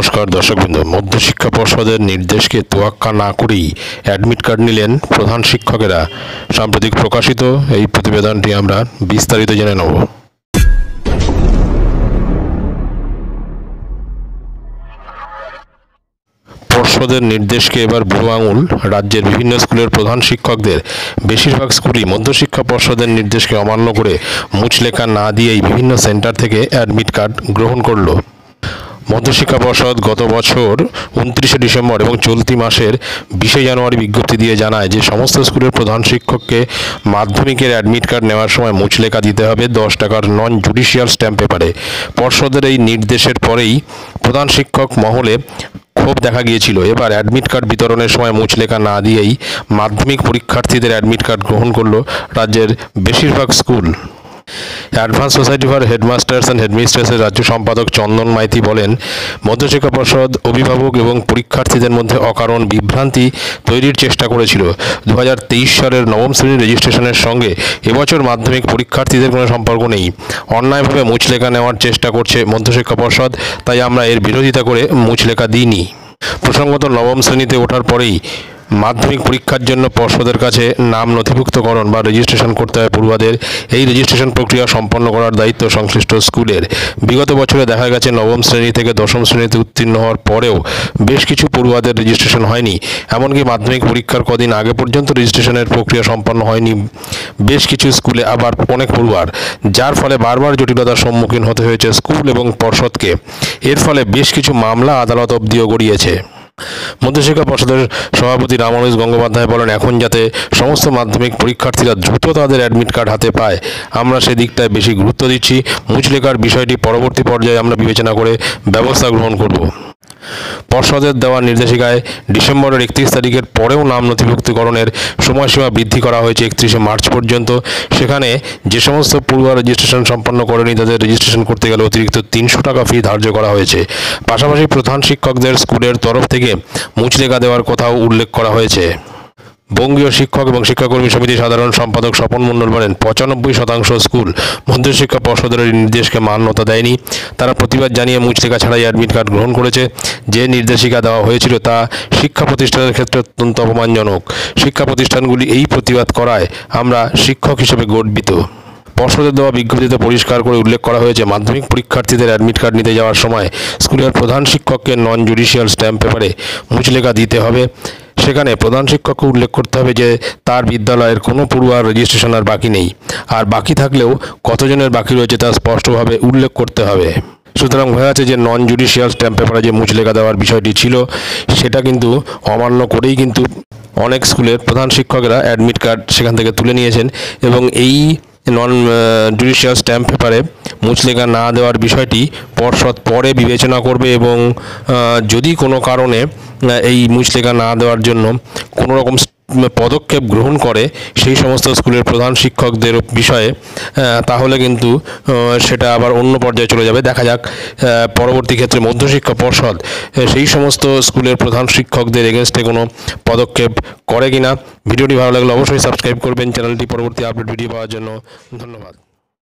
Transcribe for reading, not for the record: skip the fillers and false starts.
নমস্কার দর্শকবৃন্দ, মধ্যশিক্ষা পর্ষদের নির্দেশকে তোয়াক্কা না করেই অ্যাডমিট কার্ড নিলেন প্রধান শিক্ষকেরা। সাম্প্রতিক প্রকাশিত এই প্রতিবেদনটি আমরা বিস্তারিত জেনে নেব। পর্ষদের নির্দেশকে এবার বুড়ো আঙুল। রাজ্যের বিভিন্ন স্কুলের প্রধান শিক্ষকদের বেশিরভাগ স্কুলই মধ্যশিক্ষা পর্ষদের নির্দেশকে অমান্য করে মুচলেখা না দিয়েই বিভিন্ন সেন্টার থেকে অ্যাডমিট কার্ড গ্রহণ করল। মধ্যশিক্ষা পর্ষদ গত বছর 29শে ডিসেম্বর এবং চলতি মাসের 20শে জানুয়ারি বিজ্ঞপ্তি দিয়ে জানায় যে সমস্ত স্কুলের প্রধান শিক্ষককে মাধ্যমিকের অ্যাডমিট কার্ড নেওয়ার সময় মুচলেখা দিতে হবে 10 টাকার নন জুডিশিয়াল স্ট্যাম্প পেপারে। পর্ষদের এই নির্দেশের পরেই প্রধান শিক্ষক মহলে ক্ষোভ দেখা গিয়েছিল। এবার অ্যাডমিট কার্ড বিতরণের সময় মুচলেখা না দিয়েই মাধ্যমিক পরীক্ষার্থীদের অ্যাডমিট কার্ড গ্রহণ করল রাজ্যের বেশিরভাগ school. Advance society for headmasters and হেডমিস্ট্রেসের রাজ্য সম্পাদক চন্দন মাইতি বলেন, মধ্যশিক্ষা পর্ষদ অভিভাবক এবং পরীক্ষার্থীদের মধ্যে অকারণ বিভ্রান্তি তৈরির চেষ্টা করেছিল। 2023 সালের নবম শ্রেণীর রেজিস্ট্রেশনের সঙ্গে এবছর মাধ্যমিক পরীক্ষার্থীদের কোনো সম্পর্ক নেই। অন্যায়ভাবে মুচলেখা নেওয়ার চেষ্টা করছে মধ্যশিক্ষা পর্ষদ, তাই আমরা এর বিরোধিতা করে মুচলেখা দিইনি। প্রসঙ্গত, নবম শ্রেণীতে ওঠার পরেই মাধ্যমিক পরীক্ষার জন্য পর্ষদের কাছে নাম নথিভুক্তকরণ বা রেজিস্ট্রেশন করতে হয় পড়ুয়াদের। এই রেজিস্ট্রেশন প্রক্রিয়া সম্পন্ন করার দায়িত্ব সংশ্লিষ্ট স্কুলের। বিগত বছরে দেখা গেছে নবম শ্রেণী থেকে দশম শ্রেণীতে উত্তীর্ণ হওয়ার পরেও বেশ কিছু পড়ুয়াদের রেজিস্ট্রেশন হয়নি। এমনকি মাধ্যমিক পরীক্ষার কদিন আগে পর্যন্ত রেজিস্ট্রেশনের প্রক্রিয়া সম্পন্ন হয়নি বেশ কিছু স্কুলে, আবার অনেক পড়ুয়ার, যার ফলে বারবার জটিলতার সম্মুখীন হতে হয়েছে স্কুল এবং পর্ষদকে। এর ফলে বেশ কিছু মামলা আদালত অবধিও গড়িয়েছে। মধ্যশিক্ষা পর্ষদের সভাপতি রামানুজ গঙ্গোপাধ্যায় বলেন, এখন যাতে সমস্ত মাধ্যমিক পরীক্ষার্থীরা দ্রুত তাদের অ্যাডমিট কার্ড হাতে পায়, আমরা সেদিকটায় বেশি গুরুত্ব দিচ্ছি। মুচলেখার বিষয়টি পরবর্তী পর্যায়ে আমরা বিবেচনা করে ব্যবস্থা গ্রহণ করব। পর্ষদের দেওয়া নির্দেশিকায় ডিসেম্বরের 31 তারিখের পরেও নাম নথিভুক্তিকরণের সময়সীমা বৃদ্ধি করা হয়েছে 31শে মার্চ পর্যন্ত। সেখানে যে সমস্ত পড়ুয়া রেজিস্ট্রেশন সম্পন্ন করেনি তাদের রেজিস্ট্রেশন করতে গেলে অতিরিক্ত 300 টাকা ফি ধার্য করা হয়েছে। পাশাপাশি প্রধান শিক্ষকদের স্কুলের তরফ থেকে মুচলেখা দেওয়ার কথাও উল্লেখ করা হয়েছে। বঙ্গীয় শিক্ষক এবং শিক্ষাকর্মী সমিতির সাধারণ সম্পাদক স্বপন মণ্ডল বলেন, 95% স্কুল মধ্যশিক্ষা পর্ষদের নির্দেশকে মান্যতা দেয়নি। তারা প্রতিবাদ জানিয়ে মুচলেখা ছাড়াই অ্যাডমিট কার্ড গ্রহণ করেছে। যে নির্দেশিকা দেওয়া হয়েছিল তা শিক্ষা প্রতিষ্ঠানের ক্ষেত্রে অত্যন্ত অপমানজনক। শিক্ষা প্রতিষ্ঠানগুলি এই প্রতিবাদ করায় আমরা শিক্ষক হিসেবে গর্বিত। পর্ষদের দেওয়া বিজ্ঞপ্তিতে পরিষ্কার করে উল্লেখ করা হয়েছে, মাধ্যমিক পরীক্ষার্থীদের অ্যাডমিট কার্ড নিতে যাওয়ার সময় স্কুলের প্রধান শিক্ষককে নন জুডিশিয়াল স্ট্যাম্প পেপারে মুচলেখা দিতে হবে। সেখানে প্রধান শিক্ষককে উল্লেখ করতে হবে যে তার বিদ্যালয়ের কোনো পড়ুয়ার রেজিস্ট্রেশন আর বাকি নেই, আর বাকি থাকলেও কতজনের বাকি রয়েছে তা স্পষ্টভাবে উল্লেখ করতে হবে। সুতরাং হয়ে আছে যে নন জুডিশিয়াল স্ট্যাম্প পেপারে যে মুচলেখা দেওয়ার বিষয়টি ছিল সেটা কিন্তু অমান্য করেই কিন্তু অনেক স্কুলের প্রধান শিক্ষকেরা অ্যাডমিট কার্ড সেখান থেকে তুলে নিয়েছেন এবং এই নন জুডিশিয়াল স্ট্যাম্প পেপারে মুচলেখা না দেওয়ার বিষয়টি পর্ষদ পরে বিবেচনা করবে এবং যদি কোনো কারণে এই মুচলেখা না দেওয়ার জন্য কোনো রকম পদক্ষেপ গ্রহণ করে সেই সমস্ত স্কুলের প্রধান শিক্ষকদের বিষয়ে, তাহলে কিন্তু সেটা আবার অন্য পর্যায়ে চলে যাবে। দেখা যাক পরবর্তী ক্ষেত্রে মধ্যশিক্ষা পর্ষদ সেই সমস্ত স্কুলের প্রধান শিক্ষকদের এগেনস্টে কোনো পদক্ষেপ করে কিনা। ভিডিওটি ভালো লাগলে অবশ্যই সাবস্ক্রাইব করবেন চ্যানেলটি পরবর্তী আপডেট ভিডিও পাওয়ার জন্য। ধন্যবাদ।